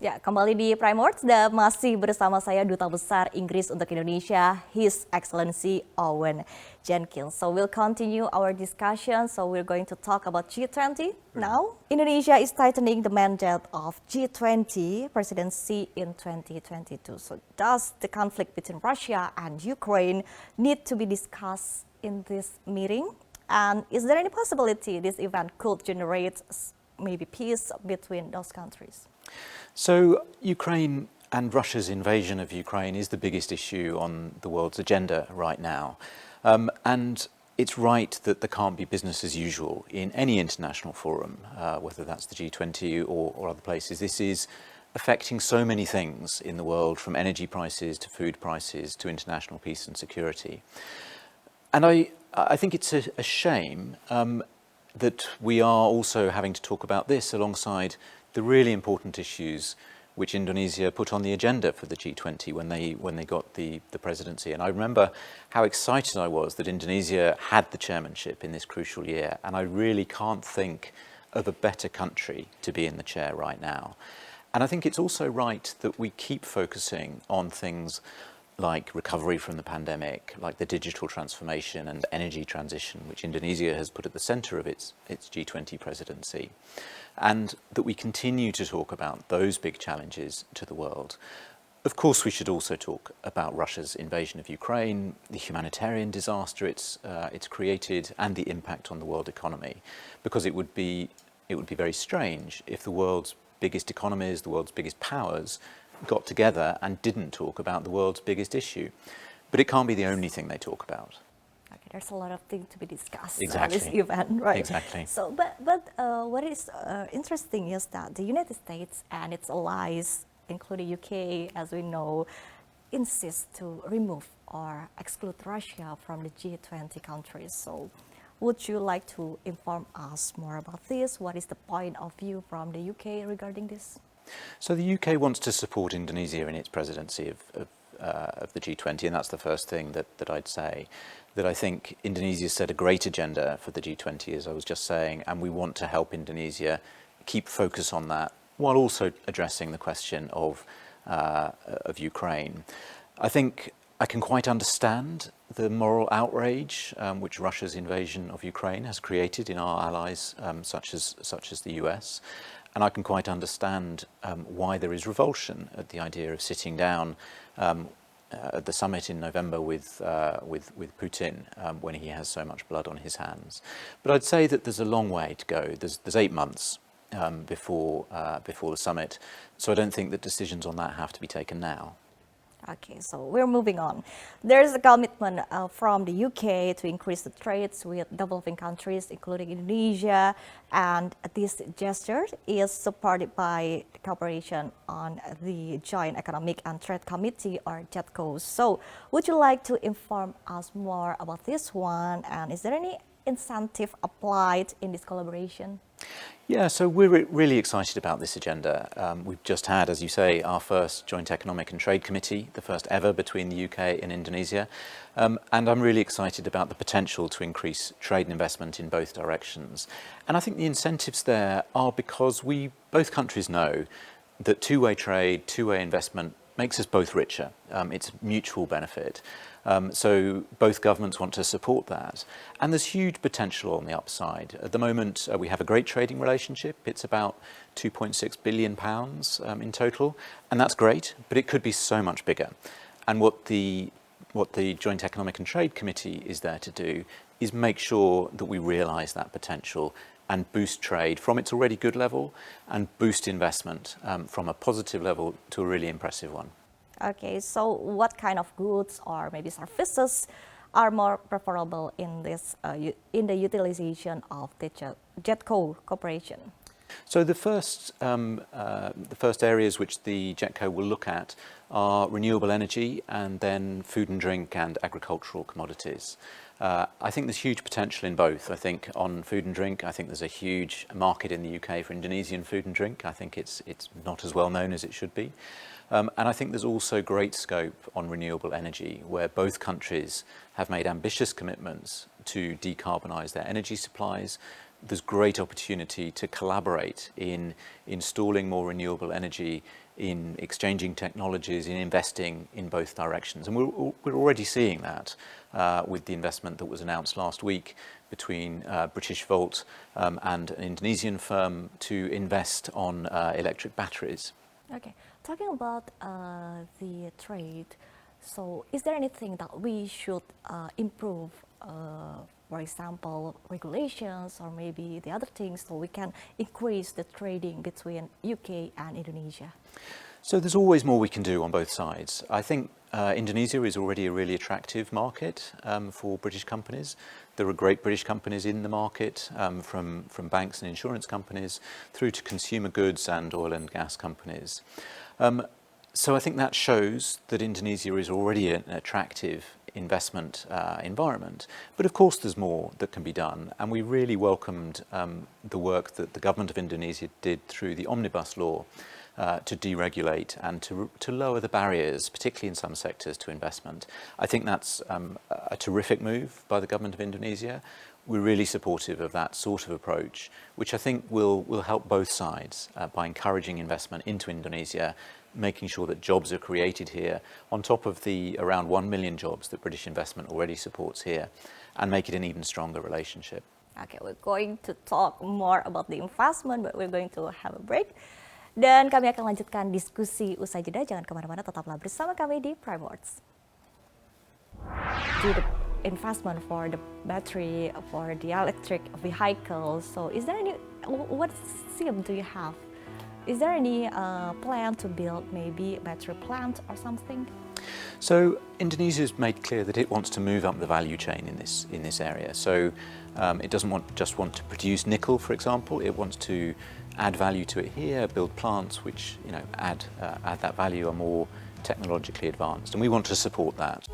Ya, kembali di Prime Words dan masih bersama saya Duta Besar Inggris untuk Indonesia, His Excellency Owen Jenkins. So we'll continue our discussion. So we're going to talk about G20 now. Indonesia is tightening the mandate of G20 presidency in 2022. So does the conflict between Russia and Ukraine need to be discussed in this meeting? And is there any possibility this event could generate maybe peace between those countries? So Ukraine and Russia's invasion of Ukraine is the biggest issue on the world's agenda right now. And it's right that there can't be business as usual in any international forum, whether that's the G20 or other places. This is affecting so many things in the world, from energy prices to food prices to international peace and security. And I think it's a shame that we are also having to talk about this alongside the really important issues which Indonesia put on the agenda for the G20 when they got the presidency. And I remember how excited I was that Indonesia had the chairmanship in this crucial year, and I really can't think of a better country to be in the chair right now. And I think it's also right that we keep focusing on things like recovery from the pandemic, like the digital transformation and energy transition, which Indonesia has put at the centre of its G20 presidency, and that we continue to talk about those big challenges to the world. Of course, we should also talk about Russia's invasion of Ukraine, the humanitarian disaster it's created, and the impact on the world economy, because it would be very strange if the world's biggest economies, the world's biggest powers, got together and didn't talk about the world's biggest issue. But it can't be the only thing they talk about. Okay, there's a lot of things to be discussed Exactly. on this event, right? Exactly. So, but what is interesting is that the United States and its allies, including UK, as we know, insist to remove or exclude Russia from the G20 countries. So, would you like to inform us more about this? What is the point of view from the UK regarding this? So the UK wants to support Indonesia in its presidency of the G20, and that's the first thing that I'd say. That I think Indonesia set a great agenda for the G20, as I was just saying, and we want to help Indonesia keep focus on that while also addressing the question of Ukraine. I think I can quite understand the moral outrage which Russia's invasion of Ukraine has created in our allies, such as the US. And I can quite understand why there is revulsion at the idea of sitting down at the summit in November with Putin when he has so much blood on his hands. But I'd say that there's a long way to go. There's 8 months before the summit, so I don't think that decisions on that have to be taken now. Okay, so we're moving on. There's a commitment from the UK to increase the trades with developing countries, including Indonesia, and this gesture is supported by the cooperation on the Joint Economic and Trade Committee, or JETCO. So, would you like to inform us more about this one, and is there any incentive applied in this collaboration? Yeah, so we're really excited about this agenda. We've just had, as you say, our first Joint Economic and Trade Committee, the first ever between the UK and Indonesia. And I'm really excited about the potential to increase trade and investment in both directions. And I think the incentives there are because both countries know that two-way trade, two-way investment makes us both richer. It's mutual benefit. So both governments want to support that. And there's huge potential on the upside. At the moment, we have a great trading relationship. It's about £2.6 billion in total. And that's great, but it could be so much bigger. And what the Joint Economic and Trade Committee is there to do is make sure that we realise that potential and boost trade from its already good level and boost investment from a positive level to a really impressive one. Okay, so what kind of goods or maybe services are more preferable in this in the utilization of the JETCO cooperation? So the first areas which the JETCO will look at are renewable energy and then food and drink and agricultural commodities. I think there's huge potential in both. I think on food and drink, I think there's a huge market in the UK for Indonesian food and drink. I think it's not as well known as it should be. And I think there's also great scope on renewable energy, where both countries have made ambitious commitments to decarbonise their energy supplies, there's great opportunity to collaborate in installing more renewable energy, in exchanging technologies, in investing in both directions. And we're already seeing that with the investment that was announced last week between British Volt and an Indonesian firm to invest on electric batteries. Okay, talking about the trade, so is there anything that we should improve, for example, regulations or maybe the other things, so we can increase the trading between UK and Indonesia? So there's always more we can do on both sides. I think Indonesia is already a really attractive market for British companies. There are great British companies in the market, from banks and insurance companies through to consumer goods and oil and gas companies. So I think that shows that Indonesia is already an attractive investment environment. But of course there's more that can be done, and we really welcomed the work that the government of Indonesia did through the Omnibus Law to deregulate and to lower the barriers, particularly in some sectors, to investment. I think that's a terrific move by the government of Indonesia. We're really supportive of that sort of approach, which I think will help both sides by encouraging investment into Indonesia, making sure that jobs are created here, on top of the around 1 million jobs that British investment already supports here, and make it an even stronger relationship. Okay, we're going to talk more about the investment, but we're going to have a break. Dan kami akan lanjutkan diskusi usai jeda. Jangan kemana-mana, tetaplah bersama kami di Prime Words. Do the investment for the battery, for the electric vehicles. So is there any, what scheme do you have? Is there any plan to build maybe a battery plant or something? So Indonesia has made clear that it wants to move up the value chain in this area. So it doesn't just want to produce nickel, for example. It wants to add value to it here, build plants which add that value, are more technologically advanced, and we want to support that.